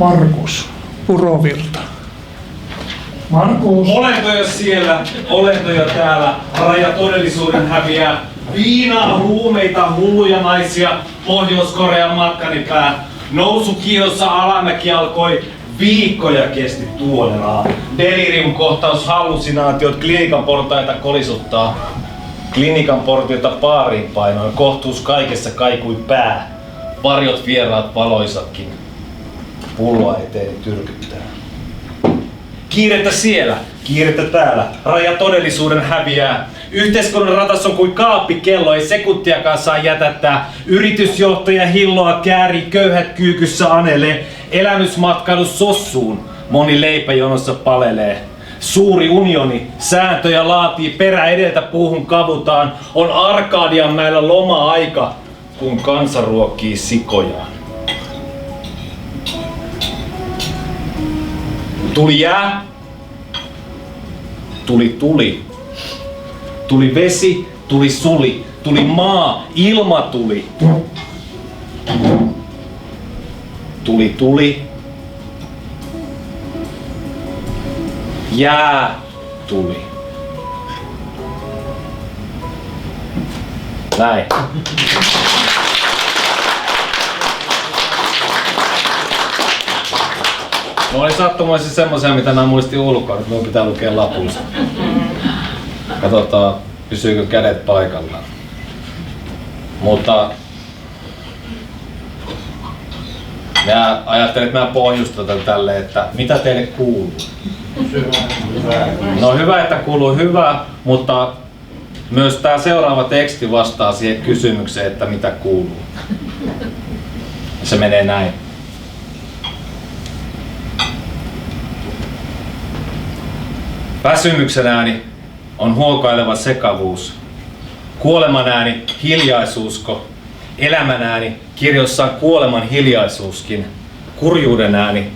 Markus Purovirta. Markus. Olentoja siellä, olentoja täällä. Raja todellisuuden häviää. Viinaa, huumeita, hulluja naisia. Pohjois-Korean matkani pää. Nousukiossa alamäki alkoi. Viikkoja kesti tuoneraa. Delirium-kohtaus, hallusinaatiot, klinikan portaita kolisuttaa. Klinikan portiota paariin painoin, kohtuus kaikessa kaikui pää. Varjot vieraat valoisatkin. Pulloa eteeni tyrkyttää. Kiirettä siellä, kiirettä täällä. Raja todellisuuden häviää. Yhteiskunnan ratas on kuin kaappikello, ei sekuntiakaan saa jätättää. Yritysjohtaja hilloa kääri, köyhät kyykyssä anelee. Elämysmatkailu sossuun, moni leipäjonossa palelee. Suuri unioni, sääntöjä laatii, perä edeltä puuhun kavutaan. On Arkadianmäellä loma-aika, kun kansa ruokkii sikojaan. Tuli jää, tuli. Tuli vesi, tuli suli, tuli maa, ilma tuli. Tuli. Jää tuli. Näin. No oli sattumoisesti semmoisia, mitä mä muistin ulkoa, nyt minun pitää lukea lapusta. Katsotaan, pysyykö kädet paikallaan. Mutta mä ajattelin, että mä pohjustan tälle, että mitä teille kuuluu. No hyvä, että kuuluu hyvä, mutta myös tää seuraava teksti vastaa siihen kysymykseen, että mitä kuuluu. Se menee näin. Väsymyksen ääni on huokaileva sekavuus. Kuoleman ääni hiljaisuusko. Elämän ääni kirjossaan kuoleman hiljaisuuskin. Kurjuuden ääni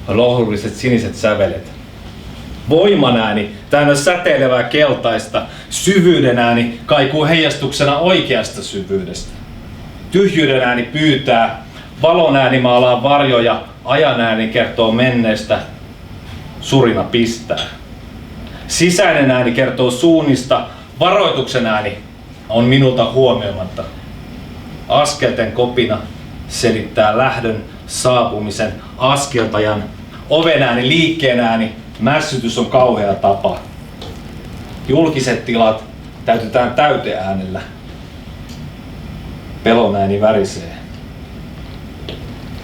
lohulliset siniset sävelet. Voiman ääni täynnä säteilevää keltaista. Syvyyden ääni kaikuu heijastuksena oikeasta syvyydestä. Tyhjyyden ääni pyytää. Valon ääni maalaa varjoja. Ajan ääni kertoo menneestä. Surina pistää. Sisäinen ääni kertoo suunnista. Varoituksen ääni on minulta huomioimatta. Askelten kopina selittää lähdön, saapumisen, askeltajan. Oven ääni, liikkeen ääni, mässytys on kauhea tapa. Julkiset tilat täytetään täyteäänellä. Pelon ääni värisee.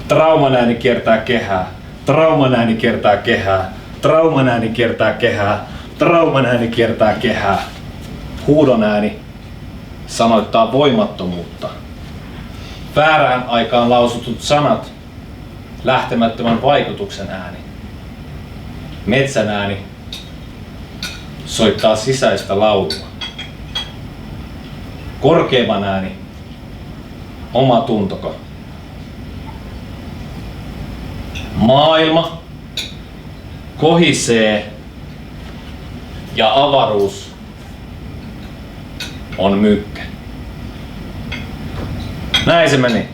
Trauman ääni kiertää kehää. Trauman ääni kiertää kehää. Trauman ääni kiertää kehää. Trauman ääni kiertää kehää. Huudon ääni sanoittaa voimattomuutta. Väärään aikaan lausutut sanat, lähtemättömän vaikutuksen ääni. Metsän ääni soittaa sisäistä laulua. Korkeimman ääni, oma tuntoko. Maailma kohisee ja avaruus on mykkä. Näin se meni.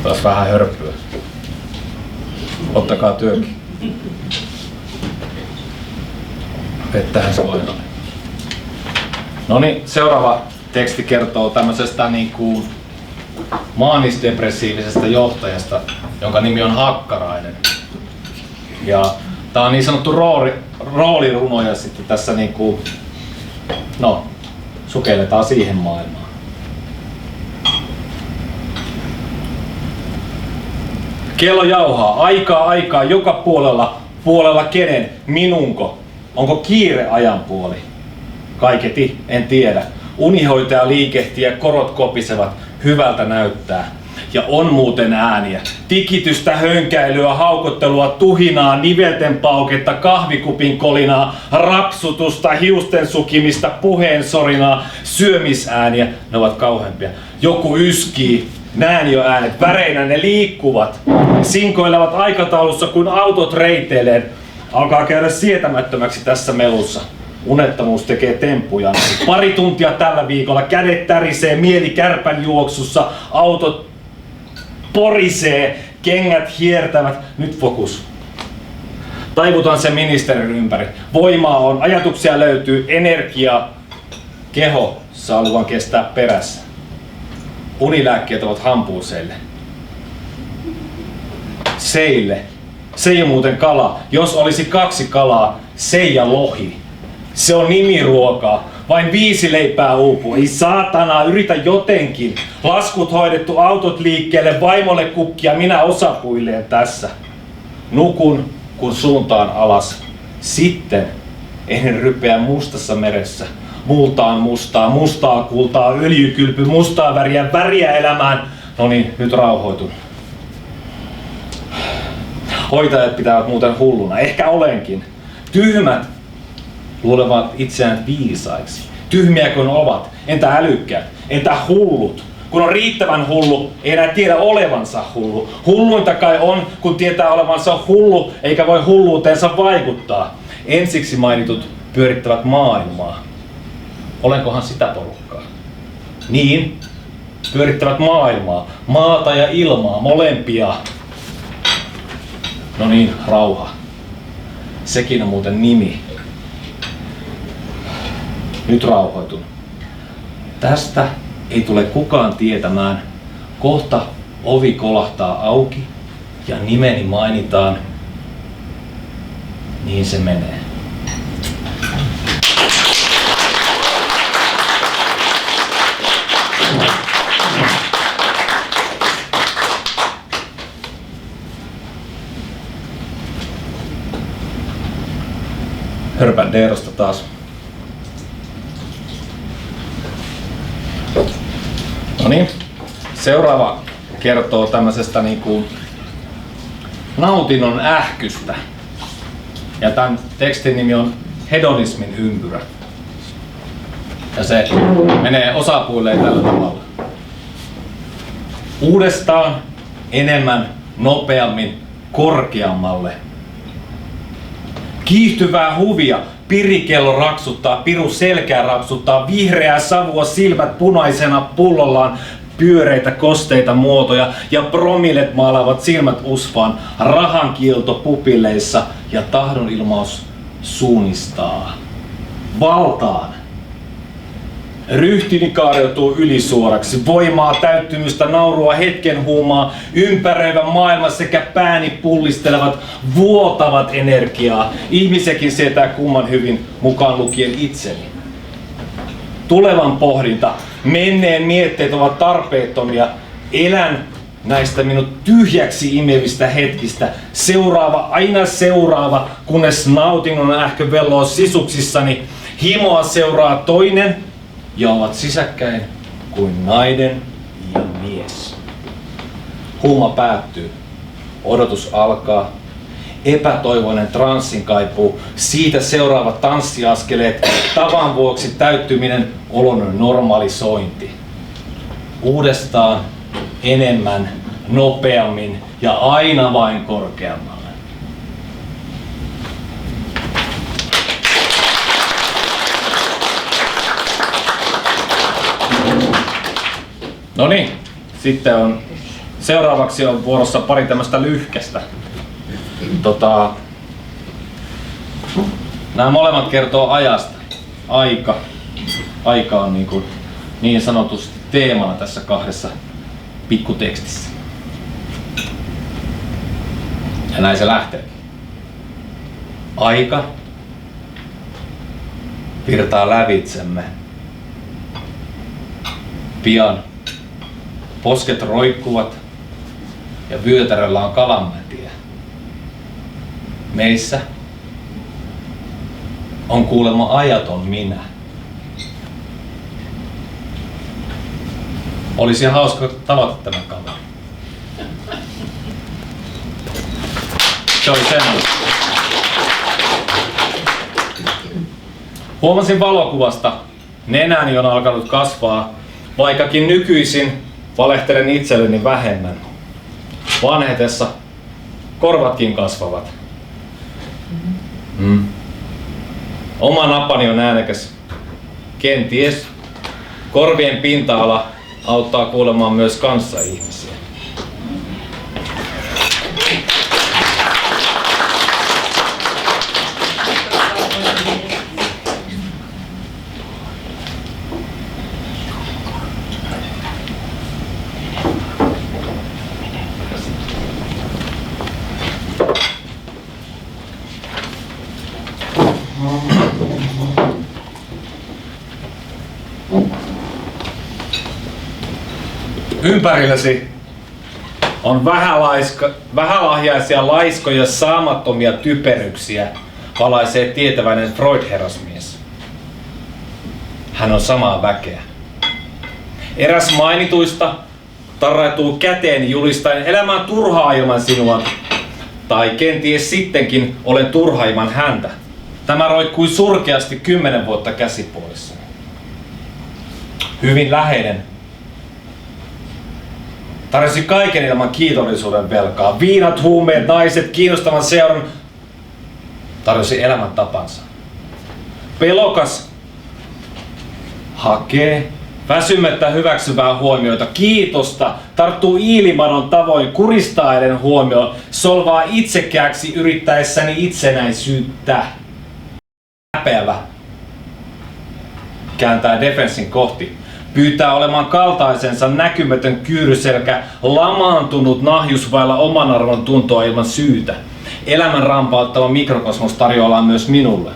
Taas vähän hörppyä. Ottakaa työkin. Vettähän se voi. No niin, seuraava teksti kertoo tämmöisestä niinku maanisdepressiivisestä johtajasta, jonka nimi on Hakkarainen. Ja tää on niin sanottu roolirunoja sitten tässä niinku, no, sukelletaan siihen maailmaan. Kello jauhaa, aikaa, joka puolella kenen, minunko? Onko kiire ajan puoli? Kaiketi, en tiedä. Unihoitaja liikehtii ja korot kopisevat, hyvältä näyttää. Ja on muuten ääniä. Tikitystä, hönkäilyä, haukottelua, tuhinaa, nivelten pauketta, kahvikupin kolinaa, rapsutusta, hiusten sukimista, puheen sorinaa, syömisääniä. Ne ovat kauheampia. Joku yskii. Näen jo äänet, väreinä ne liikkuvat. Sinkoilevat aikataulussa kuin autot reiteilleen. Alkaa käydä sietämättömäksi tässä melussa. Unettomuus tekee temppuja. Pari tuntia tällä viikolla, kädet tärisee, mieli kärpän juoksussa, autot porisee, kengät hiertävät. Nyt fokus. Taivutaan sen ministerin ympäri. Voimaa on, ajatuksia löytyy, energiaa. Keho saa luvan kestää perässä. Unilääkkeet ovat hampuuseille. Seille. Se ei ole muuten kala. Jos olisi 2 kalaa, Seija lohi. Se on nimiruokaa. Vain 5 leipää uupuu. Ei saatana, yritä jotenkin. Laskut hoidettu, autot liikkeelle, vaimolle kukkia, minä osapuilleen tässä. Nukun, kun suuntaan alas. Sitten ehdin rypeä mustassa meressä. Multaan mustaa, mustaa kultaa, öljykylpy, mustaa väriä elämään. No niin, nyt rauhoitun. Hoitajat pitävät muuten hulluna. Ehkä olenkin. Tyhmät luulevat itseään viisaiksi. Tyhmiä kun ovat. Entä älykkäät? Entä hullut? Kun on riittävän hullu, ei enää tiedä olevansa hullu. Hulluinta kai on, kun tietää olevansa hullu, eikä voi hulluuteensa vaikuttaa. Ensiksi mainitut pyörittävät maailmaa. Olenkohan sitä porukkaa? Niin, pyörittävät maailmaa. Maata ja ilmaa, molempia. No niin, rauha. Sekin on muuten nimi. Nyt rauhoitun. Tästä ei tule kukaan tietämään. Kohta ovi kolahtaa auki ja nimeni mainitaan. Niin se menee. Hörpän Deerosta taas. No niin, seuraava kertoo tämmöisestä niinku nautinnon ähkystä. Ja tämän tekstin nimi on Hedonismin ympyrä. Ja se menee osapuilleen tällä tavalla. Uudestaan, enemmän, nopeammin, korkeammalle. Kiihtyvää huvia, pirikello raksuttaa, piru selkää rapsuttaa, vihreää savua, silmät punaisena pullollaan, pyöreitä kosteita muotoja ja promillet maalaavat silmät usvaan, rahankiilto pupilleissa ja tahdonilmaus suunnistaa. Valtaan. Ryhtini kaareutuu ylisuoraksi, voimaa, täyttymystä, naurua, hetken huumaa, ympäröivä maailma sekä pääni pullistelevat, vuotavat energiaa. Ihmisekin sietää kumman hyvin, mukaan lukien itseni. Tulevan pohdinta, menneen mietteet ovat tarpeettomia. Elän näistä minut tyhjäksi imevistä hetkistä. Aina seuraava, kunnes nautinnon ähkö velloo sisuksissani. Himoa seuraa toinen, ja ovat sisäkkäin kuin nainen ja mies. Huuma päättyy. Odotus alkaa. Epätoivoinen transsin kaipuu. Siitä seuraavat tanssiaskeleet. Tavan vuoksi täyttyminen, olon normalisointi. Uudestaan, enemmän, nopeammin ja aina vain korkeammalle. No niin, sitten seuraavaksi on vuorossa pari tämmöistä lyhkästä. Nämä molemmat kertoo ajasta. Aika on niin sanotusti teemana tässä 2 pikkutekstissä. Ja näin se lähtee. Aika virtaa lävitsemme. Pian posket roikkuvat ja vyötäröllä on Kalanmätiä. Meissä on kuulemma ajaton minä. Olisi hauska tavata tämän kaveri. Se oli semmoinen. Huomasin valokuvasta, nenäni on alkanut kasvaa, vaikkakin nykyisin valehtelen itselleni vähemmän. Vanhetessa korvatkin kasvavat. Oma napani on äänekäs. Kenties. Korvien pinta-ala auttaa kuulemaan myös kanssaihmisiä. Ympärilläsi on vähälahjaisia laiskoja saamattomia typeryksiä, valaisee tietäväinen Freud-herrasmies. Hän on samaa väkeä. Eräs mainituista tarrautuu käteen julistaen elämään turhaa ilman sinua, tai kenties sittenkin olen turha ilman häntä. Tämä roikkui surkeasti 10 vuotta käsipuolissani. Hyvin läheinen. Tarjosi kaiken ilman kiitollisuuden velkaa. Viinat, huumeet, naiset, kiinnostavan seuran. Tarjosi elämäntapansa. Pelokas. Hakee. Väsymättä hyväksyvää huomiota. Kiitosta. Tarttuu iilimadon tavoin kuristaiden huomioon. Solvaa itsekääksi yrittäessäni itsenäisyyttä. Häpeävä. Kääntää defenssin kohti. Pyytää olemaan kaltaisensa näkymätön kyyryselkä, lamaantunut nahjus vailla oman arvon tuntoa ilman syytä. Elämän rampauttava mikrokosmos tarjoaa myös minulle.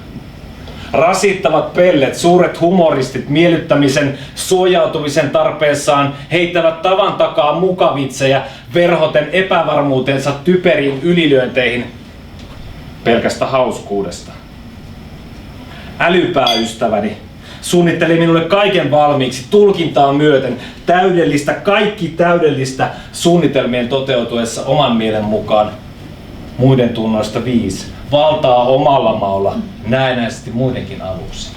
Rasittavat pellet, suuret humoristit miellyttämisen, suojautumisen tarpeessaan heittävät tavan takaa mukavitsejä verhoten epävarmuutensa typeriin ylilyönteihin pelkästä hauskuudesta. Älypääystäväni suunnitteli minulle kaiken valmiiksi tulkintaa myöten, täydellistä, kaikki täydellistä suunnitelmien toteutuessa oman mielen mukaan. Muiden tunnoista 5. Valtaa omalla maalla, näennäisesti muidenkin avuksi.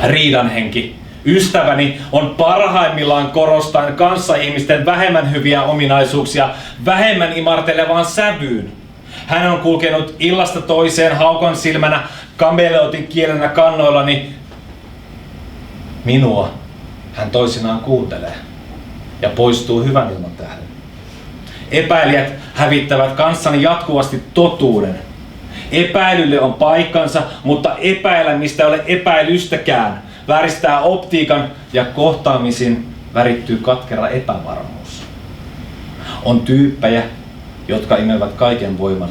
Riidan henki. Ystäväni on parhaimmillaan korostaen kanssaihmisten vähemmän hyviä ominaisuuksia vähemmän imartelevaan sävyyn. Hän on kulkenut illasta toiseen haukan silmänä, kameleotin kielenä kannoillani. Minua hän toisinaan kuuntelee ja poistuu hyvän ilman tähden. Epäilijät hävittävät kanssani jatkuvasti totuuden. Epäilylle on paikkansa, mutta epäilemistä ei ole epäilystäkään. Vääristää optiikan ja kohtaamisin värittyy katkera epävarmuus. On tyyppejä, jotka imevät kaiken voiman,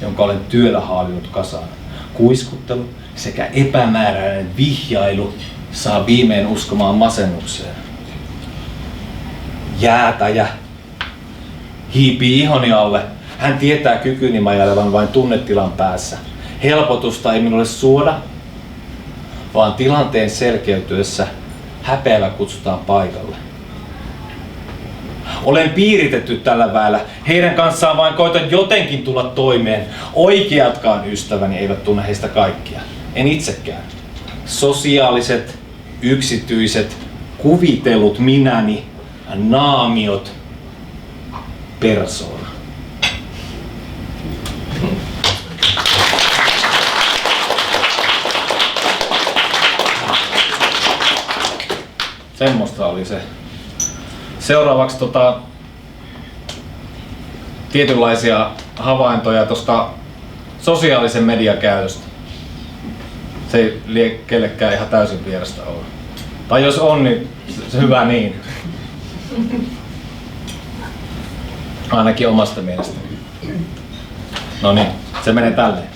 jonka olen työllä haalinut kasaan. Kuiskuttelu sekä epämääräinen vihjailu saa viimein uskomaan masennukseen. Jäätäjä hiipii ihoni alle. Hän tietää kykyni majailevan vain tunnetilan päässä. Helpotusta ei minulle suoda, vaan tilanteen selkeytyessä häpeällä kutsutaan paikalle. Olen piiritetty tällä väellä. Heidän kanssaan vain koitan jotenkin tulla toimeen. Oikeatkaan ystäväni eivät tunne heistä kaikkia. En itsekään. Sosiaaliset, yksityiset, kuvitellut minäni, naamiot, persoona. Semmosta oli se. Seuraavaksi tietynlaisia havaintoja tuosta sosiaalisen median käytöstä. Se ei lie kellekään ihan täysin vierestä olla. Tai jos on, niin se hyvä niin. Ainakin omasta mielestä. No niin, se menee tälleen.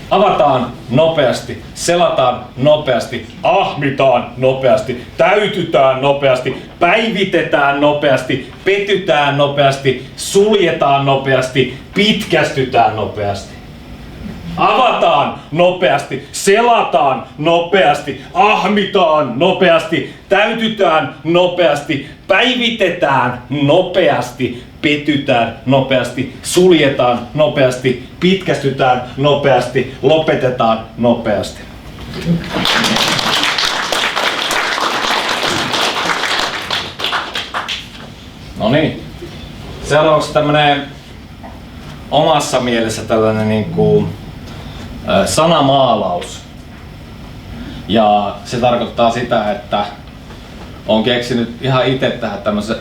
Avataan nopeasti, selataan nopeasti, ahmitaan nopeasti, täytytään nopeasti, päivitetään nopeasti, petytään nopeasti, suljetaan nopeasti, pitkästytään nopeasti. Avataan nopeasti, selataan nopeasti, ahmitaan nopeasti, täytytään nopeasti, päivitetään nopeasti, petytään nopeasti, suljetaan nopeasti, pitkästytään nopeasti, lopetetaan nopeasti. No niin. Seuraavaksi tämmönen omassa mielessä tällainen sanamaalaus. Ja se tarkoittaa sitä, että olen keksinyt ihan itse tähän tämmöisen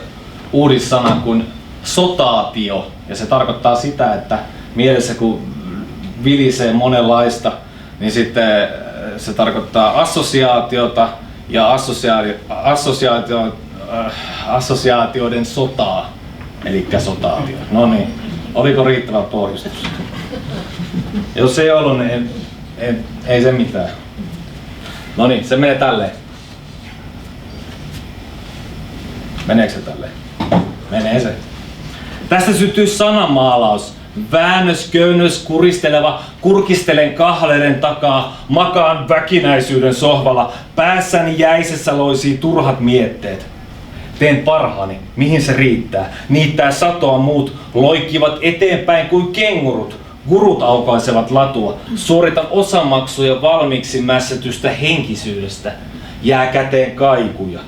uudissanan kuin sotaatio. Ja se tarkoittaa sitä, että mielessä kun vilisee monenlaista, niin sitten se tarkoittaa assosiaatiota ja assosiaatioiden sotaa. Elikkä sotaatio. No niin, oliko riittävä pohjustus? Jos ei ollut, niin ei se mitään. No niin, se menee tälleen. Meneekö se tälleen? Menee se. Tästä syntyy sanamaalaus. Väännös, köynnös, kuristeleva, kurkistelen kahleiden takaa, makaan väkinäisyyden sohvalla, päässäni jäisessä loisii turhat mietteet. Teen parhaani, mihin se riittää. Niittää satoa, muut loikkivat eteenpäin kuin kengurut. Gurut aukaisevat latua. Suoritan osamaksuja valmiiksi mässätystä henkisyydestä. Jää käteen kaikuja.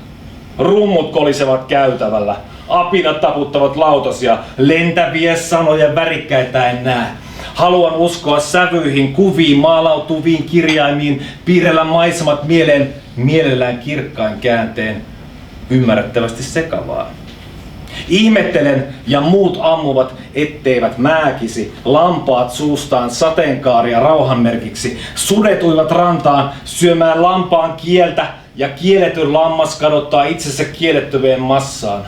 Rummut kolisevat käytävällä. Apinat taputtavat lautasia. Lentäviä sanoja värikkäitä en näe. Haluan uskoa sävyihin, kuviin, maalautuviin kirjaimiin, piirrellä maisemat mielellään kirkkain käänteen. Ymmärrettävästi sekavaa. Ihmettelen ja muut ammuvat, etteivät määkisi, lampaat suustaan sateenkaaria rauhanmerkiksi, sudet uivat rantaan syömään lampaan kieltä ja kielletyn lammas kadottaa itsensä kiellettyveen massaan.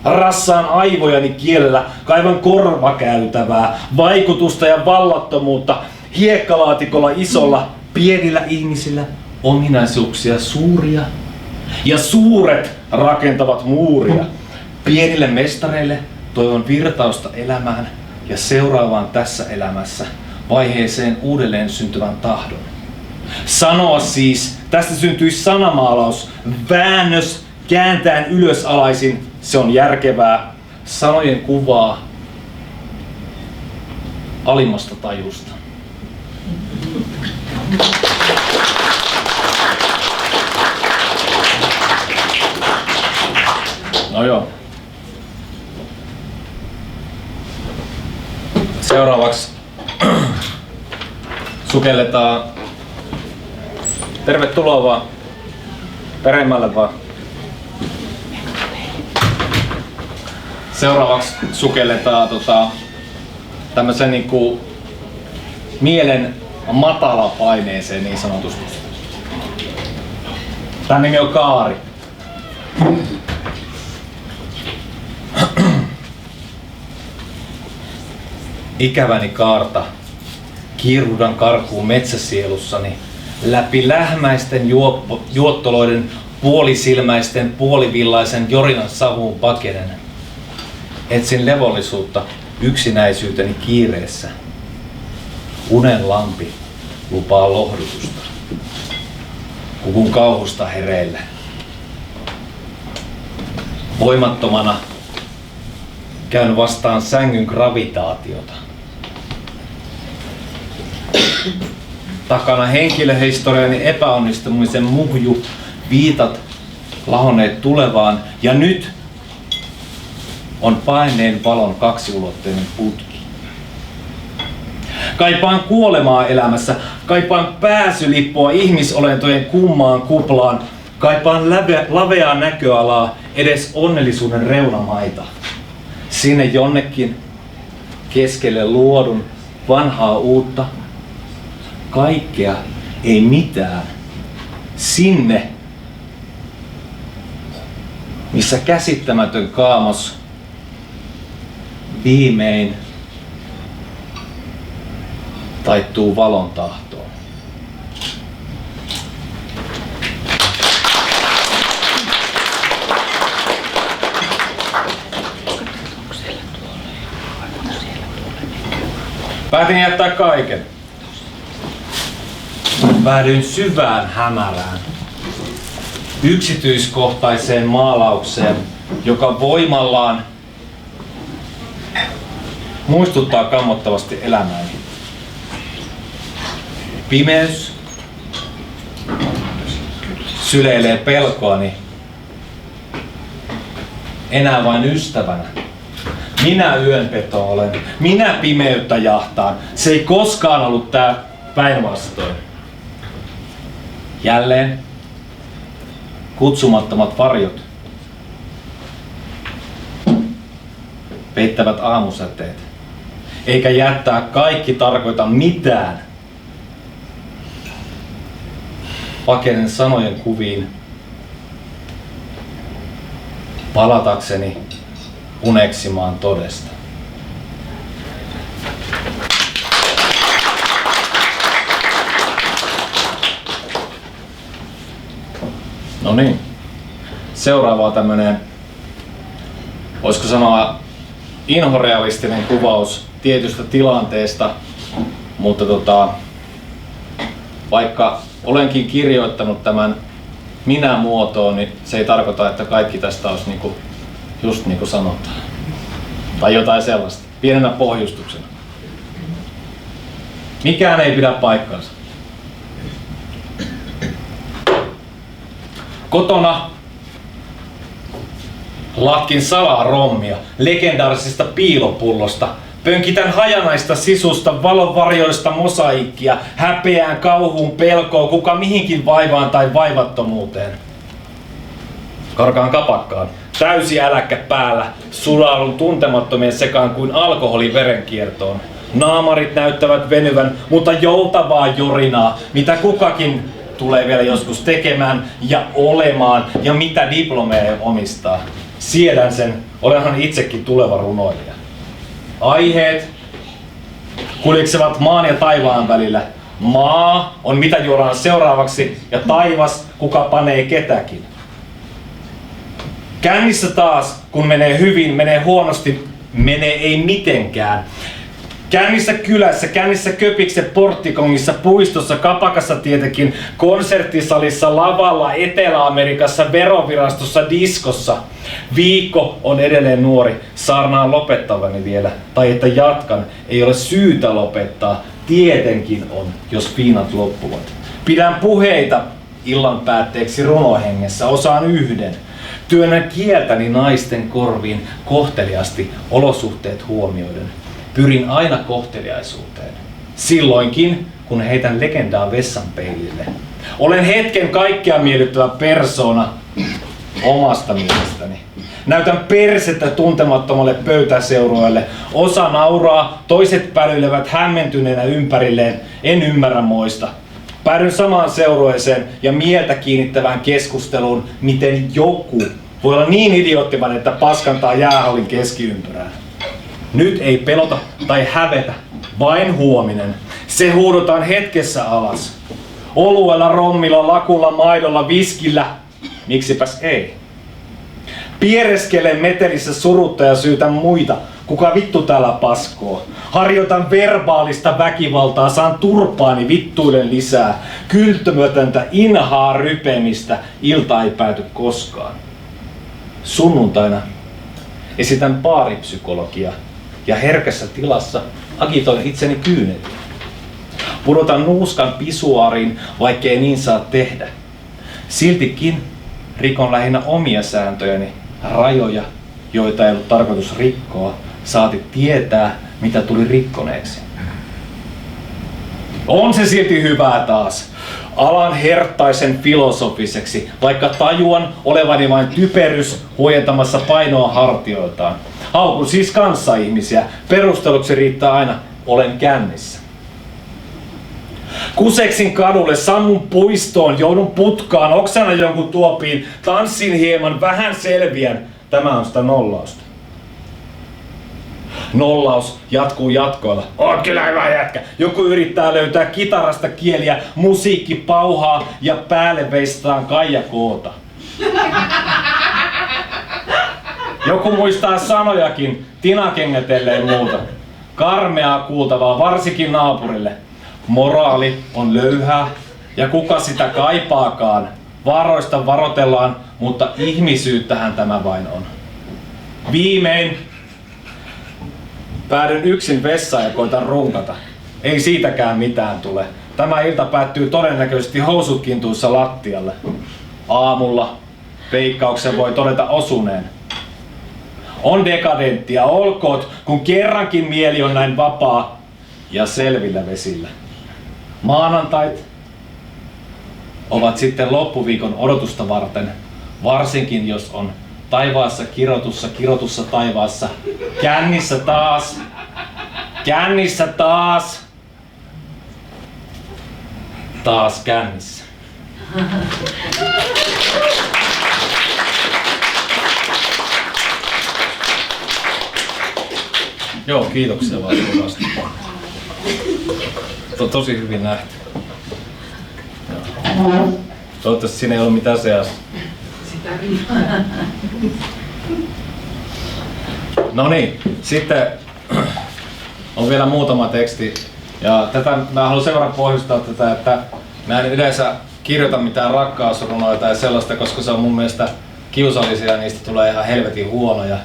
Rassaan aivojani kielellä, kaivan korvakäytävää, vaikutusta ja vallattomuutta, hiekkalaatikolla isolla, pienillä ihmisillä ominaisuuksia suuria. Ja suuret rakentavat muuria. Pienille mestareille toivon virtausta elämään ja seuraavaan tässä elämässä vaiheeseen uudelleen syntyvän tahdon. Sanoa siis, tästä syntyisi sanamaalaus, väännös kääntäen ylösalaisin, se on järkevää. Sanojen kuvaa alimmasta tajusta. No joo. Seuraavaksi sukelletaan. Tervetuloa vaan peremmälle vaan. Seuraavaksi sukelletaan tämmösen niinku mielen matalapaineeseen niin sanotusti. Tän nimi on Kaari. Ikäväni kaarta, kiiruhdan karkuun metsäsielussani, läpi lähmäisten juottoloiden puolisilmäisten puolivillaisen jorinan savuun pakenen. Etsin levollisuutta yksinäisyyteni kiireessä. Unen lampi lupaa lohdutusta. Kukun kauhusta hereille. Voimattomana käyn vastaan sängyn gravitaatiota. Takana henkilöhistoriani epäonnistumisen muhju, viitat lahonneet tulevaan ja nyt on paineen valon kaksiulotteinen putki. Kaipaan kuolemaa elämässä, kaipaan pääsylippua ihmisolentojen kummaan kuplaan, kaipaan laveaa näköalaa, edes onnellisuuden reunamaita. Sinne jonnekin keskelle luodun vanhaa uutta, kaikkea ei mitään. Sinne, missä käsittämätön kaamos viimein taittuu valon tahtoon. Päätin jättää kaiken. Päädyin syvään hämärään, yksityiskohtaiseen maalaukseen, joka voimallaan muistuttaa kammottavasti elämääni. Pimeys syleilee pelkoani enää vain ystävänä. Minä yönpeto olen. Minä pimeyttä jahtaan. Se ei koskaan ollut tää päinvastoin. Jälleen kutsumattomat varjot peittävät aamusäteet. Eikä jättää kaikki tarkoita mitään. Pakenen sanojen kuviin palatakseni uneksimaan todesta. No niin. Seuraava tämmönen, voisiko sanoa, inhorealistinen kuvaus tietystä tilanteesta, mutta vaikka olenkin kirjoittanut tämän minä-muotoon, niin se ei tarkoita, että kaikki tästä olisi just niin kuin sanotaan. Tai jotain sellaista, pienenä pohjustuksena. Mikään ei pidä paikkaansa. Kotona latkin salaa rommia legendaarisesta piilopullosta. Pönkitän hajanaista sisusta, valonvarjoista mosaikkia, häpeään, kauhuun, pelkoon, kuka mihinkin vaivaan tai vaivattomuuteen. Karkaan kapakkaan, täysi äläkkä päällä, sulaudun tuntemattomien sekaan kuin alkoholi verenkiertoon. Naamarit näyttävät venyvän, mutta joutavaa jorinaa, mitä kukakin tulee vielä joskus tekemään ja olemaan ja mitä diplomeja omistaa. Siedän sen, olenhan itsekin tuleva runoilija. Aiheet kuliksevat maan ja taivaan välillä. Maa on mitä juodaan seuraavaksi ja taivas kuka panee ketäkin. Kännissä taas, kun menee hyvin, menee huonosti, menee ei mitenkään. Kännissä kylässä, kännissä köpikse porttikongissa, puistossa, kapakassa tietenkin, konserttisalissa, lavalla, Etelä-Amerikassa, verovirastossa, diskossa. Viikko on edelleen nuori, saarnaan lopettavani vielä, tai että jatkan, ei ole syytä lopettaa, tietenkin on, jos viinat loppuvat. Pidän puheita illan päätteeksi runohengessä, osaan yhden. Työnnän kieltäni naisten korviin kohteliasti olosuhteet huomioiden. Pyrin aina kohteliaisuuteen. Silloinkin, kun heitän legendaa vessanpeilille. Olen hetken kaikkea miellyttävä persoona omasta mielestäni. Näytän persettä tuntemattomalle pöytäseuroille. Osa nauraa, toiset pälyilevät hämmentyneenä ympärilleen. En ymmärrä moista. Päädyn samaan seurueeseen ja mieltä kiinnittävään keskusteluun, miten joku voi olla niin idioottimainen, että paskantaa jäähallin keskiympyrään. Nyt ei pelota tai hävetä, vain huominen. Se huudotaan hetkessä alas. Oluella, rommilla, lakulla, maidolla, viskillä. Miksipäs ei? Piereskelen metelissä surutta ja syytän muita. Kuka vittu täällä paskoo? Harjoitan verbaalista väkivaltaa, saan turpaani vittuilen lisää. Kylttämätöntä inhaa rypemistä, ilta ei pääty koskaan. Sunnuntaina esitän baaripsykologia ja herkässä tilassa agitoin itseni kyyneliin. Pudotan nuuskan pisuaariin, vaikkei niin saa tehdä. Siltikin rikon lähinnä omia sääntöjäni, rajoja, joita ei ollut tarkoitus rikkoa, saati tietää, mitä tuli rikkoneeksi. On se silti hyvää taas. Alan herttaisen filosofiseksi, vaikka tajuan olevani vain typerys huojentamassa painoa hartioiltaan. Haukun siis kanssaihmisiä. Perusteluksi riittää aina, olen kännissä. Kuseksin kadulle, sammun puistoon, joudun putkaan, oksana jonkun tuopiin, tanssin hieman, vähän selviän. Tämä on sitä nollausta. Nollaus jatkuu jatkoilla. On kyllä hyvä jätkä. Joku yrittää löytää kitarasta kieliä, musiikki pauhaa ja päälle veistetään Kaija Koota. Joku muistaa sanojakin, tinakengätelleen muuta. Karmeaa kuultavaa, varsinkin naapurille. Moraali on löyhää ja kuka sitä kaipaakaan. Vaaroista varotellaan, mutta ihmisyyttähän tämä vain on. Viimein päädyn yksin vessaan ja koitan runkata. Ei siitäkään mitään tule. Tämä ilta päättyy todennäköisesti housut kintuissa lattialle. Aamulla veikkauksen voi todeta osuneen. On dekadenttia, olkoot, kun kerrankin mieli on näin vapaa ja selvillä vesillä. Maanantait ovat sitten loppuviikon odotusta varten, varsinkin jos on taivaassa kirotussa taivaassa, kännissä taas kännissä. Joo, kiitoksia vaan kovasti. Tosi hyvin nähty. Toivottavasti siinä ei ole mitään seassa. No niin, sitten on vielä muutama teksti. Ja tätä mä haluan sen verran pohjustaa tätä, että mä en yleensä kirjoita mitään rakkausrunoja tai sellaista, koska se on mun mielestä kiusallisia ja niistä tulee ihan helvetin huonoja.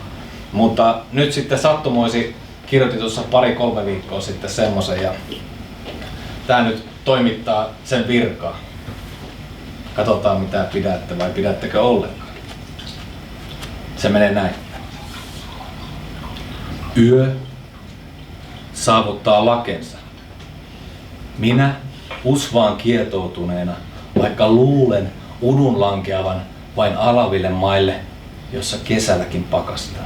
Mutta nyt sitten sattumoisi kirjoitin tuossa 2-3 viikkoa sitten semmosen ja tää nyt toimittaa sen virkaa. Katsotaan mitä pidätte vai pidättekö ollenkaan. Se menee näin. Yö saavuttaa lakensa. Minä usvaan kietoutuneena, vaikka luulen udun lankeavan vain alaville maille, jossa kesälläkin pakastaa.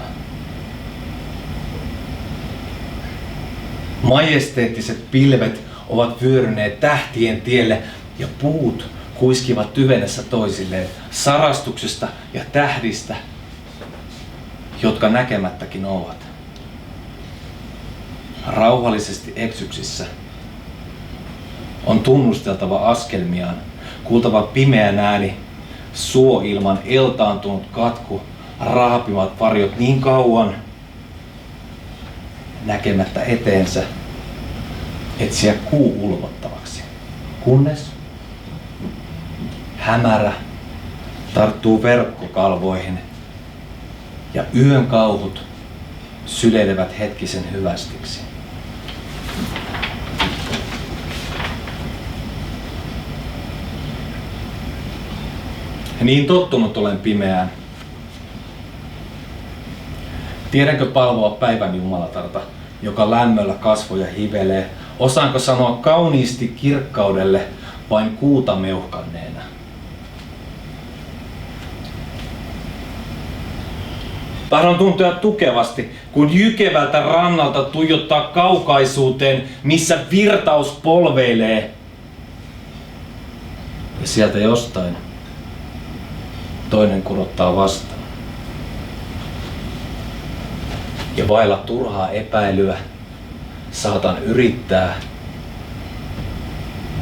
Majesteettiset pilvet ovat vyöryneet tähtien tielle ja puut kuiskivat tyvenessä toisilleen sarastuksesta ja tähdistä, jotka näkemättäkin ovat. Rauhallisesti eksyksissä on tunnusteltava askelmiaan, kuultava pimeän ääni, suoilman eltaantunut katku, raapivat varjot niin kauan, näkemättä eteensä, etsiä kuu ulvottavaksi, kunnes hämärä tarttuu verkkokalvoihin ja yön kauhut syleilevät hetkisen hyvästiksi. Niin tottunut olen pimeään. Tiedänkö palvoa päivän jumalatarta, joka lämmöllä kasvoja hivelee? Osaanko sanoa kauniisti kirkkaudelle vain kuuta meuhkanneena? Tahdon tuntea tukevasti, kun jykevältä rannalta tuijottaa kaukaisuuteen, missä virtaus polveilee. Ja sieltä jostain toinen kurottaa vastaan. Ja vailla turhaa epäilyä saatan yrittää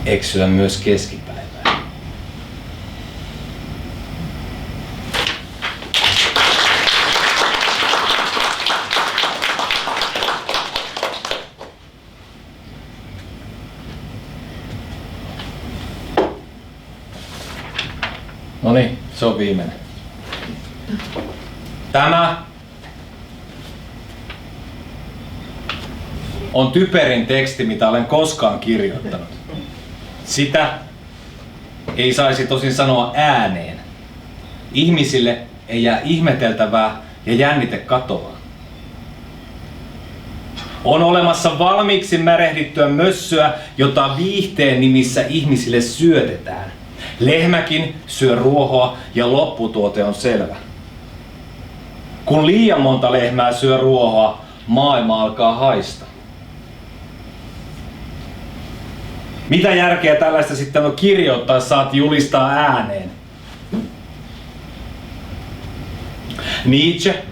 eksyä myös keskipäivään. No niin, se on viimeinen. Tämä on typerin teksti, mitä olen koskaan kirjoittanut. Sitä ei saisi tosin sanoa ääneen. Ihmisille ei jää ihmeteltävää ja jännite katoaa. On olemassa valmiiksi märehdittyä mössöä, jota viihteen nimissä ihmisille syötetään. Lehmäkin syö ruohoa ja lopputuote on selvä. Kun liian monta lehmää syö ruohoa, maailma alkaa haista. Mitä järkeä tällaista sitten on kirjoittaa, saat julistaa ääneen? Nietzsche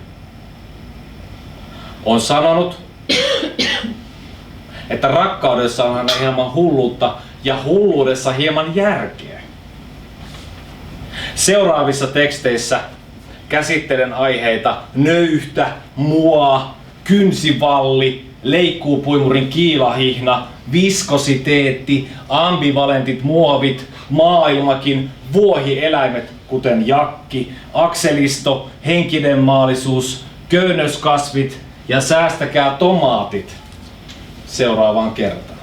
on sanonut, että rakkaudessa on aina hieman hulluutta ja hulluudessa hieman järkeä. Seuraavissa teksteissä käsittelen aiheita nöyhtä, mua, kynsivalli, leikkuupuimurin kiilahihna, viskositeetti, ambivalentit muovit, maailmakin, vuohieläimet kuten jakki, akselisto, henkinen maallisuus, köynnöskasvit ja säästäkää tomaatit seuraavaan kertaan.